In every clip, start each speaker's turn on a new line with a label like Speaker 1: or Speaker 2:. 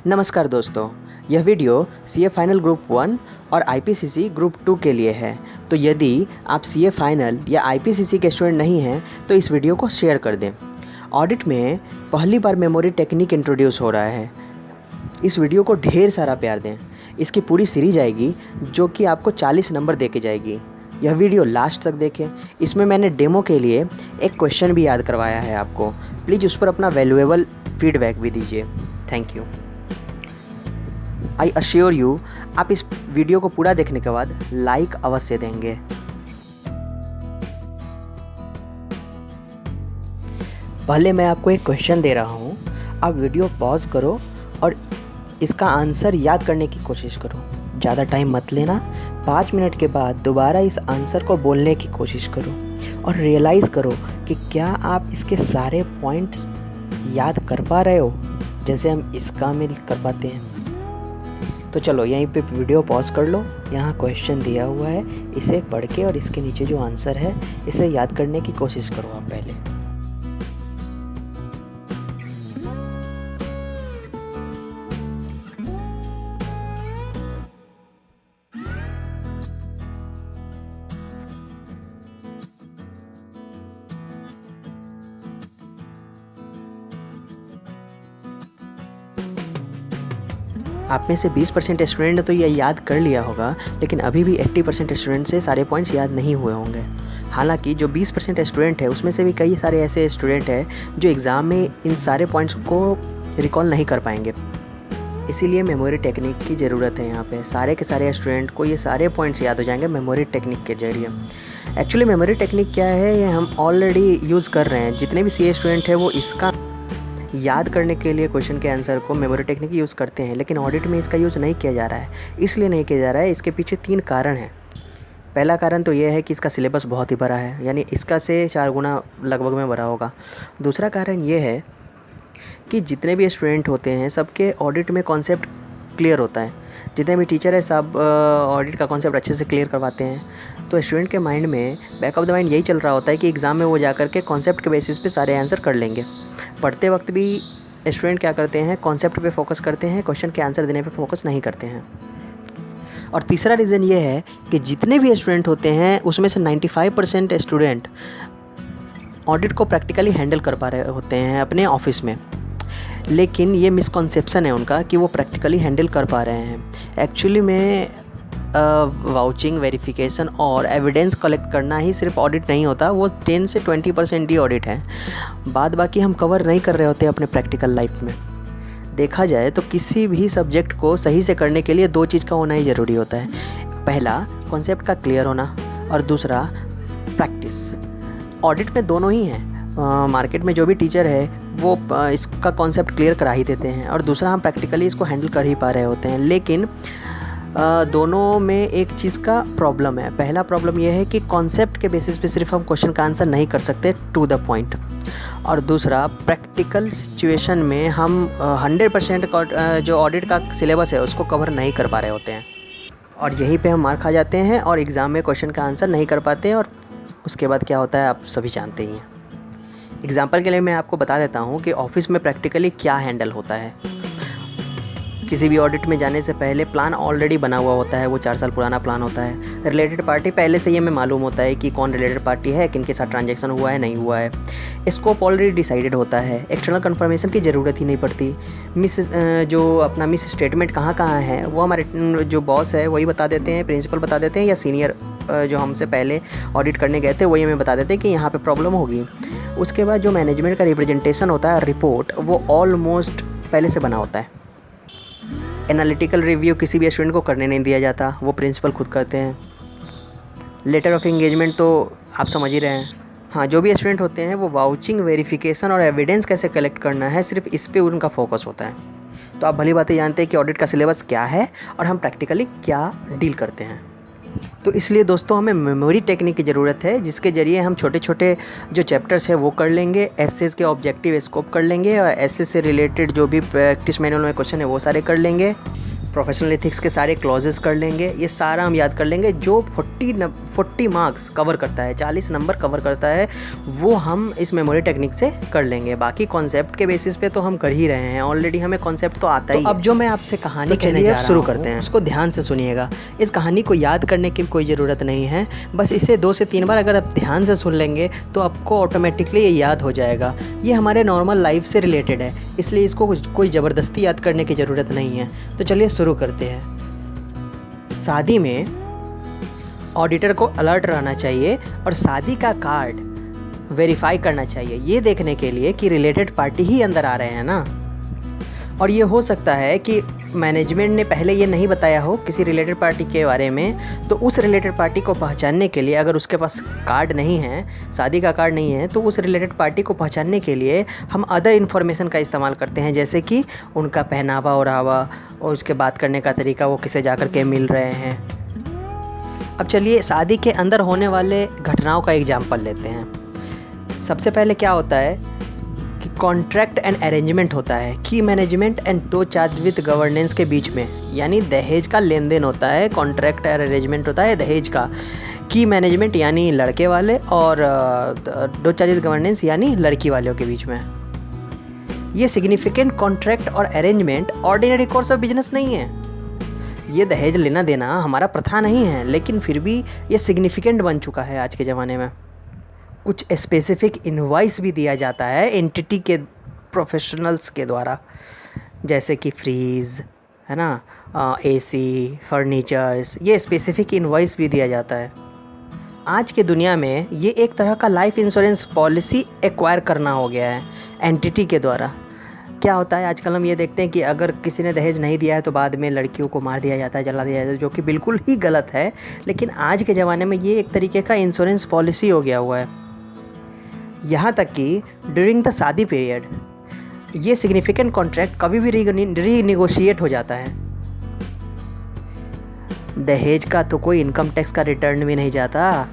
Speaker 1: नमस्कार दोस्तों, यह वीडियो सीए फाइनल ग्रुप 1 और आईपीसीसी ग्रुप 2 के लिए है। तो यदि आप सीए फाइनल या आईपीसीसी के स्टूडेंट नहीं हैं तो इस वीडियो को शेयर कर दें। ऑडिट में पहली बार मेमोरी टेक्निक इंट्रोड्यूस हो रहा है। इस वीडियो को ढेर सारा प्यार दें। इसकी पूरी सीरीज आएगी जो कि आपको 40 नंबर दे के जाएगी। यह वीडियो लास्ट तक देखें। इसमें मैंने डेमो के लिए एक क्वेश्चन भी याद करवाया है आपको। प्लीज़ उस पर अपना वैल्यूएबल फीडबैक भी दीजिए। Thank you. I assure you आप इस वीडियो को पूरा देखने के बाद लाइक अवश्य देंगे। पहले मैं आपको एक क्वेश्चन दे रहा हूँ, आप वीडियो पॉज करो और इसका आंसर याद करने की कोशिश करो। ज़्यादा टाइम मत लेना। 5 मिनट के बाद दोबारा इस आंसर को बोलने की कोशिश करो और रियलाइज़ करो कि क्या आप इसके सारे पॉइंट्स याद कर पा रहे हो जैसे हम इसका में कर पाते हैं। तो चलो यहीं पे वीडियो पॉज कर लो। यहाँ क्वेश्चन दिया हुआ है, इसे पढ़ के और इसके नीचे जो आंसर है इसे याद करने की कोशिश करो आप पहले। आप में से 20% स्टूडेंट ने तो ये याद कर लिया होगा, लेकिन अभी भी 80% स्टूडेंट से सारे पॉइंट्स याद नहीं हुए होंगे। हालांकि जो 20% स्टूडेंट है उसमें से भी कई सारे ऐसे स्टूडेंट हैं जो एग्ज़ाम में इन सारे पॉइंट्स को रिकॉल नहीं कर पाएंगे। इसीलिए मेमोरी टेक्निक की ज़रूरत है। यहाँ पे सारे के सारे स्टूडेंट को ये सारे पॉइंट्स याद हो जाएंगे मेमोरी टेक्निक के जरिए। एक्चुअली मेमोरी टेक्निक क्या है ये हम ऑलरेडी यूज़ कर रहे हैं। जितने भी सीए स्टूडेंट हैं वो इसका याद करने के लिए क्वेश्चन के आंसर को मेमोरी टेक्निक यूज़ करते हैं, लेकिन ऑडिट में इसका यूज़ नहीं किया जा रहा है। इसलिए नहीं किया जा रहा है, इसके पीछे 3 कारण हैं। पहला कारण तो यह है कि इसका सिलेबस बहुत ही बड़ा है, यानी इसका से 4 गुना लगभग में बड़ा होगा। दूसरा कारण ये है कि जितने भी स्टूडेंट होते हैं सबके ऑडिट में कॉन्सेप्ट क्लियर होता है। जितने भी टीचर है सब ऑडिट का कॉन्सेप्ट अच्छे से क्लियर करवाते हैं। तो स्टूडेंट के माइंड में बैक ऑफ द माइंड यही चल रहा होता है कि एग्ज़ाम में वो जा कर के कॉन्सेप्ट के बेसिस पे सारे आंसर कर लेंगे। पढ़ते वक्त भी स्टूडेंट क्या करते हैं, कॉन्सेप्ट पे फोकस करते हैं, क्वेश्चन के आंसर देने पे फोकस नहीं करते हैं। और तीसरा रीज़न ये है कि जितने भी स्टूडेंट होते हैं उसमें से 95% स्टूडेंट ऑडिट को प्रैक्टिकली हैंडल कर पा रहे होते हैं अपने ऑफिस में, लेकिन ये मिसकॉन्सेप्शन है उनका कि वो प्रैक्टिकली हैंडल कर पा रहे हैं। एक्चुअली में वाउचिंग, वेरिफिकेशन और एविडेंस कलेक्ट करना ही सिर्फ ऑडिट नहीं होता, वो 10 से 20% ही ऑडिट है। बाद बाकी हम कवर नहीं कर रहे होते अपने प्रैक्टिकल लाइफ में। देखा जाए तो किसी भी सब्जेक्ट को सही से करने के लिए 2 चीज़ का होना ही ज़रूरी होता है। पहला कॉन्सेप्ट का क्लियर होना और दूसरा प्रैक्टिस। ऑडिट में दोनों ही हैं। मार्केट में जो भी टीचर है वो इसका कॉन्सेप्ट क्लियर करा ही देते हैं और दूसरा हम प्रैक्टिकली इसको हैंडल कर ही पा रहे होते हैं। लेकिन दोनों में एक चीज़ का प्रॉब्लम है। पहला प्रॉब्लम यह है कि कॉन्सेप्ट के बेसिस पे सिर्फ हम क्वेश्चन का आंसर नहीं कर सकते टू द पॉइंट, और दूसरा प्रैक्टिकल सिचुएशन में हम 100% जो ऑडिट का सिलेबस है उसको कवर नहीं कर पा रहे होते हैं और यहीं पे हम मार खा जाते हैं और एग्ज़ाम में क्वेश्चन का आंसर नहीं कर पाते हैं। और उसके बाद क्या होता है आप सभी जानते ही हैं। एग्जाम्पल के लिए मैं आपको बता देता हूँ कि ऑफिस में प्रैक्टिकली क्या हैंडल होता है। किसी भी ऑडिट में जाने से पहले प्लान ऑलरेडी बना हुआ होता है, वो 4 साल पुराना प्लान होता है। रिलेटेड पार्टी पहले से ही हमें मालूम होता है कि कौन रिलेटेड पार्टी है, किन के साथ ट्रांजैक्शन हुआ है, नहीं हुआ है। स्कोप ऑलरेडी डिसाइडेड होता है, एक्सटर्नल कन्फर्मेशन की ज़रूरत ही नहीं पड़ती। मिस स्टेटमेंट कहाँ कहाँ है वो हमारे जो बॉस है वही बता देते हैं, प्रिंसिपल बता देते हैं, या सीनियर जो हमसे पहले ऑडिट करने गए थे वही हमें बता देते हैं कि यहाँ पर प्रॉब्लम होगी। उसके बाद जो मैनेजमेंट का रिप्रेजेंटेशन होता है, रिपोर्ट, वो ऑलमोस्ट पहले से बना होता है। एनालिटिकल रिव्यू किसी भी स्टूडेंट को करने नहीं दिया जाता, वो प्रिंसिपल खुद करते हैं। लेटर ऑफ एंगेजमेंट तो आप समझ ही रहे हैं। हाँ, जो भी स्टूडेंट होते हैं वो वाउचिंग, वेरिफिकेशन और एविडेंस कैसे कलेक्ट करना है सिर्फ इस पे उनका फोकस होता है। तो आप भली बातें जानते हैं कि ऑडिट का सिलेबस क्या है और हम प्रैक्टिकली क्या डील करते हैं। तो इसलिए दोस्तों हमें मेमोरी टेक्निक की ज़रूरत है, जिसके ज़रिए हम छोटे छोटे जो चैप्टर्स है वो कर लेंगे, एसएस के ऑब्जेक्टिव स्कोप कर लेंगे और एसएस से रिलेटेड जो भी प्रैक्टिस मैनुअल में क्वेश्चन है वो सारे कर लेंगे। प्रोफेशनल एथिक्स के सारे क्लॉजेस कर लेंगे, ये सारा हम याद कर लेंगे। जो 40 मार्क्स कवर करता है, 40 नंबर कवर करता है, वो हम इस मेमोरी टेक्निक से कर लेंगे। बाकी कॉन्सेप्ट के बेसिस पे तो हम कर ही रहे हैं, ऑलरेडी हमें कॉन्सेप्ट तो आता ही है। अब जो मैं आपसे कहानी कहने जा रहा हूं, शुरू करते हैं। उसको ध्यान से सुनिएगा। इस कहानी को याद करने की कोई ज़रूरत नहीं है, बस इसे 2 से 3 बार अगर आप ध्यान से सुन लेंगे तो आपको ऑटोमेटिकली ये याद हो जाएगा। ये हमारे नॉर्मल लाइफ से रिलेटेड है, इसलिए इसको कोई ज़बरदस्ती याद करने की ज़रूरत नहीं है। तो चलिए शुरू करते हैं। शादी में ऑडिटर को अलर्ट रहना चाहिए और शादी का कार्ड वेरीफाई करना चाहिए, ये देखने के लिए कि रिलेटेड पार्टी ही अंदर आ रहे हैं ना। और ये हो सकता है कि मैनेजमेंट ने पहले ये नहीं बताया हो किसी रिलेटेड पार्टी के बारे में, तो उस रिलेटेड पार्टी को पहचानने के लिए, अगर उसके पास कार्ड नहीं है, शादी का कार्ड नहीं है, तो उस रिलेटेड पार्टी को पहचानने के लिए हम अदर इन्फॉर्मेशन का इस्तेमाल करते हैं, जैसे कि उनका पहनावा ओढ़ावा और उसके बात करने का तरीका, वो किसे जा कर के मिल रहे हैं। अब चलिए शादी के अंदर होने वाले घटनाओं का एग्जाम्पल लेते हैं। सबसे पहले क्या होता है कि कॉन्ट्रैक्ट एंड अरेंजमेंट होता है, की management and 2 charge with governance के बीच में, यानी दहेज का लेन देन होता है। कॉन्ट्रैक्ट और अरेंजमेंट होता है दहेज का। की मैनेजमेंट यानी लड़के वाले, और 2 चार्ज विद गवर्नेंस यानी लड़की वालों के बीच में। ये सिग्निफिकेंट कॉन्ट्रैक्ट और arrangement ordinary course of business नहीं है। ये दहेज लेना देना हमारा प्रथा नहीं है, लेकिन फिर भी ये सिग्निफिकेंट बन चुका है आज के ज़माने में। कुछ स्पेसिफिक इनवॉइस भी दिया जाता है एंटिटी के प्रोफेशनल्स के द्वारा, जैसे कि फ्रीज है ना, एसी, फर्नीचर्स, ये स्पेसिफिक इनवॉइस भी दिया जाता है। आज के दुनिया में ये एक तरह का लाइफ इंश्योरेंस पॉलिसी एक्वायर करना हो गया है एंटिटी के द्वारा। क्या होता है आजकल हम ये देखते हैं कि अगर किसी ने दहेज नहीं दिया है तो बाद में लड़कियों को मार दिया जाता है, जला दिया जाता है, जो कि बिल्कुल ही गलत है। लेकिन आज के ज़माने में ये एक तरीके का इंश्योरेंस पॉलिसी हो गया हुआ है। यहाँ तक कि ड्यूरिंग द शादी पीरियड ये सिग्निफिकेंट कॉन्ट्रैक्ट कभी भी रीनिगोशिएट हो जाता है। दहेज का तो कोई इनकम टैक्स का रिटर्न भी नहीं जाता।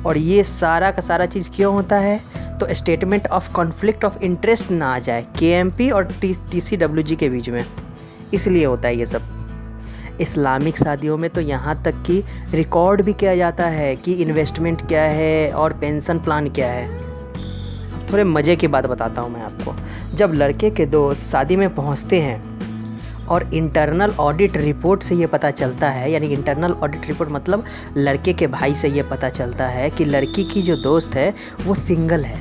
Speaker 1: और ये सारा का सारा चीज़ क्यों होता है? तो statement of conflict of interest ना आ जाए केएमपी और टीसीडब्ल्यूजी के बीच में, इसलिए होता है ये सब। इस्लामिक शादियों में तो यहाँ तक कि रिकॉर्ड भी किया जाता है कि इन्वेस्टमेंट क्या है और पेंशन प्लान क्या है। थोड़े मज़े की बात बताता हूँ मैं आपको। जब लड़के के दोस्त शादी में पहुँचते हैं और इंटरनल ऑडिट रिपोर्ट से ये पता चलता है, यानी इंटरनल ऑडिट रिपोर्ट मतलब लड़के के भाई से ये पता चलता है कि लड़की की जो दोस्त है वो सिंगल है,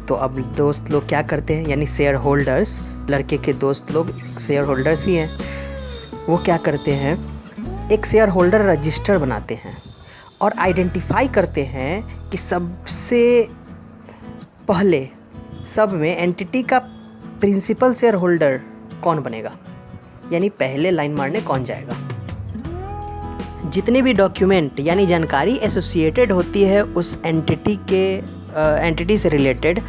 Speaker 1: तो अब दोस्त लोग क्या करते हैं, यानी शेयर होल्डर्स, लड़के के दोस्त लोग शेयर होल्डर्स ही हैं, वो क्या करते हैं, एक शेयर होल्डर रजिस्टर बनाते हैं और आइडेंटिफाई करते हैं कि सबसे पहले सब में एंटिटी का प्रिंसिपल शेयर होल्डर कौन बनेगा, यानी पहले लाइन मारने कौन जाएगा। जितने भी डॉक्यूमेंट यानी जानकारी एसोसिएटेड होती है उस एंटिटी से रिलेटेड,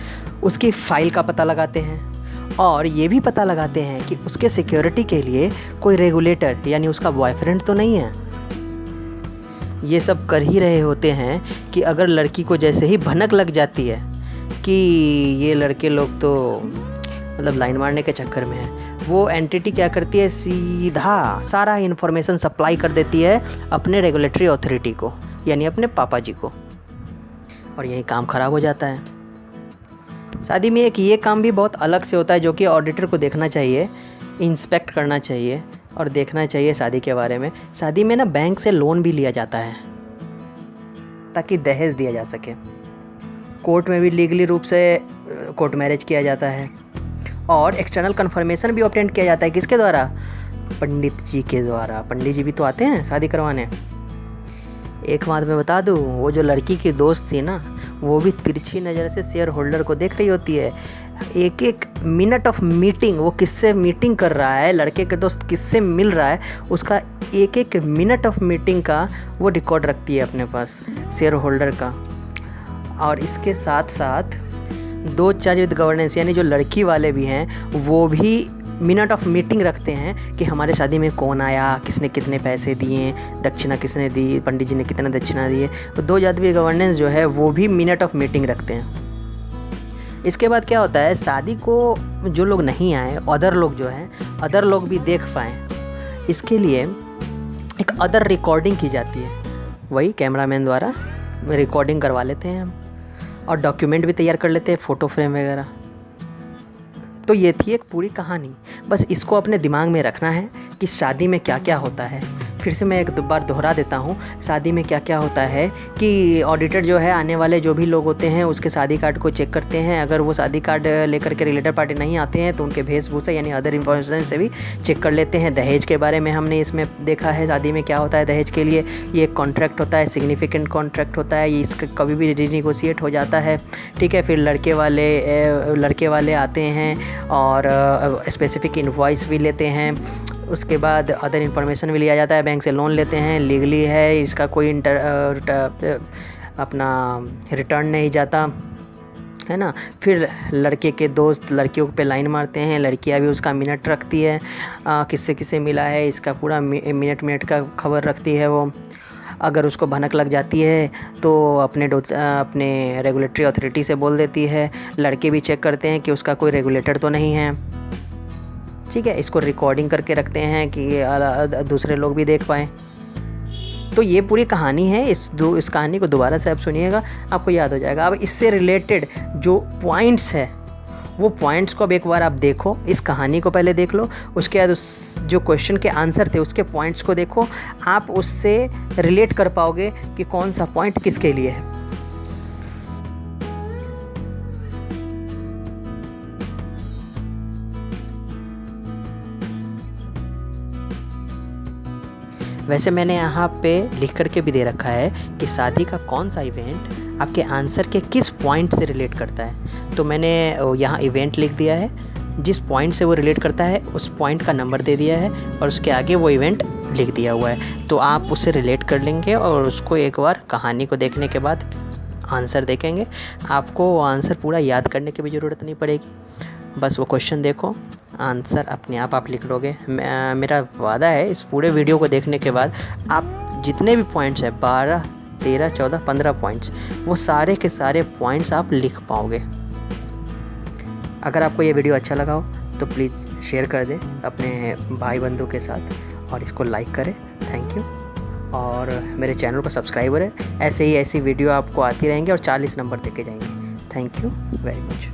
Speaker 1: उसकी फ़ाइल का पता लगाते हैं और ये भी पता लगाते हैं कि उसके सिक्योरिटी के लिए कोई रेगुलेटर यानी उसका बॉयफ्रेंड तो नहीं है। ये सब कर ही रहे होते हैं कि अगर लड़की को जैसे ही भनक लग जाती है कि ये लड़के लोग तो मतलब लाइन मारने के चक्कर में है, वो एंटिटी क्या करती है, सीधा सारा इन्फॉर्मेशन सप्लाई कर देती है अपने रेगुलेटरी अथॉरिटी को, यानी अपने पापा जी को, और यही काम ख़राब हो जाता है। शादी में एक ये काम भी बहुत अलग से होता है जो कि ऑडिटर को देखना चाहिए, इंस्पेक्ट करना चाहिए और देखना चाहिए शादी के बारे में। शादी में ना बैंक से लोन भी लिया जाता है ताकि दहेज दिया जा सके। कोर्ट में भी लीगली रूप से कोर्ट मैरिज किया जाता है और एक्सटर्नल कन्फर्मेशन भी ऑब्टेन किया जाता है। किसके द्वारा? पंडित जी के द्वारा। पंडित जी भी तो आते हैं शादी करवाने। एक बात मैं बता दूँ, वो जो लड़की की दोस्त थी ना, वो भी तिरछी नज़र से शेयर होल्डर को देख रही होती है। एक एक मिनट ऑफ मीटिंग, वो किससे मीटिंग कर रहा है, लड़के के दोस्त किससे मिल रहा है, उसका एक एक मिनट ऑफ मीटिंग का वो रिकॉर्ड रखती है अपने पास, शेयर होल्डर का। और इसके साथ साथ 2 चार्ज विद गवर्नेंस यानी जो लड़की वाले भी हैं वो भी मिनट ऑफ मीटिंग रखते हैं कि हमारे शादी में कौन आया, किसने कितने पैसे दिए, दक्षिणा किसने दी, पंडित जी ने कितना दक्षिणा दिए। तो 2 जाति गवर्नेंस जो है वो भी मिनट ऑफ मीटिंग रखते हैं। इसके बाद क्या होता है, शादी को जो लोग नहीं आए, अदर लोग जो हैं, अदर लोग भी देख पाएँ, इसके लिए एक अदर रिकॉर्डिंग की जाती है। वही कैमरामैन द्वारा रिकॉर्डिंग करवा लेते हैं हम, और डॉक्यूमेंट भी तैयार कर लेते हैं, फ़ोटो फ्रेम वगैरह। तो ये थी एक पूरी कहानी। बस इसको अपने दिमाग में रखना है कि शादी में क्या क्या होता है। फिर से मैं एक बार दोहरा देता हूँ, शादी में क्या क्या होता है कि ऑडिटर जो है आने वाले जो भी लोग होते हैं उसके शादी कार्ड को चेक करते हैं। अगर वो शादी कार्ड लेकर के रिलेटेड पार्टी नहीं आते हैं तो उनके वेशभूषा यानी अदर इन्फॉर्मेशन से भी चेक कर लेते हैं। दहेज के बारे में हमने इसमें देखा है, शादी में क्या होता है दहेज के लिए। ये एक कॉन्ट्रैक्ट होता है, सिग्निफिकेंट कॉन्ट्रैक्ट होता है, ये इसका कभी भी रिनिगोशिएट हो जाता है। ठीक है, फिर लड़के वाले आते हैं और स्पेसिफिक इनवॉइस भी लेते हैं। उसके बाद अदर इन्फॉर्मेशन भी लिया जाता है, बैंक से लोन लेते हैं, लीगली है, इसका कोई अपना रिटर्न नहीं जाता है ना। फिर लड़के के दोस्त लड़कियों पे लाइन मारते हैं, लड़कियां भी उसका मिनट रखती है, किससे किससे मिला है इसका पूरा मिनट का खबर रखती है वो। अगर उसको भनक लग जाती है तो अपने रेगुलेटरी अथॉरिटी से बोल देती है। लड़के भी चेक करते हैं कि उसका कोई रेगुलेटर तो नहीं है। ठीक है, इसको रिकॉर्डिंग करके रखते हैं कि दूसरे लोग भी देख पाएँ। तो ये पूरी कहानी है। इस कहानी को दोबारा से आप सुनिएगा, आपको याद हो जाएगा। अब इससे रिलेटेड जो पॉइंट्स है वो पॉइंट्स को अब एक बार आप देखो, इस कहानी को पहले देख लो, उसके बाद उस जो क्वेश्चन के आंसर थे उसके पॉइंट्स को देखो। आप उससे रिलेट कर पाओगे कि कौन सा पॉइंट किसके लिए है। वैसे मैंने यहाँ पे लिख करके भी दे रखा है कि शादी का कौन सा इवेंट आपके आंसर के किस पॉइंट से रिलेट करता है। तो मैंने यहाँ इवेंट लिख दिया है, जिस पॉइंट से वो रिलेट करता है उस पॉइंट का नंबर दे दिया है और उसके आगे वो इवेंट लिख दिया हुआ है। तो आप उससे रिलेट कर लेंगे और उसको एक बार कहानी को देखने के बाद आंसर देखेंगे। आपको आंसर पूरा याद करने की भी ज़रूरत नहीं पड़ेगी, बस वो क्वेश्चन देखो, आंसर अपने आप लिख लोगे। मेरा वादा है इस पूरे वीडियो को देखने के बाद आप जितने भी पॉइंट्स हैं 12, 13, 14, 15 पॉइंट्स, वो सारे के सारे पॉइंट्स आप लिख पाओगे। अगर आपको ये वीडियो अच्छा लगा हो तो प्लीज़ शेयर कर दें अपने भाई बंधु के साथ और इसको लाइक करें। Thank you. और मेरे चैनल पर सब्सक्राइबर है, ऐसी वीडियो आपको आती रहेंगी और 40 नंबर देके जाएंगे। Thank you very much.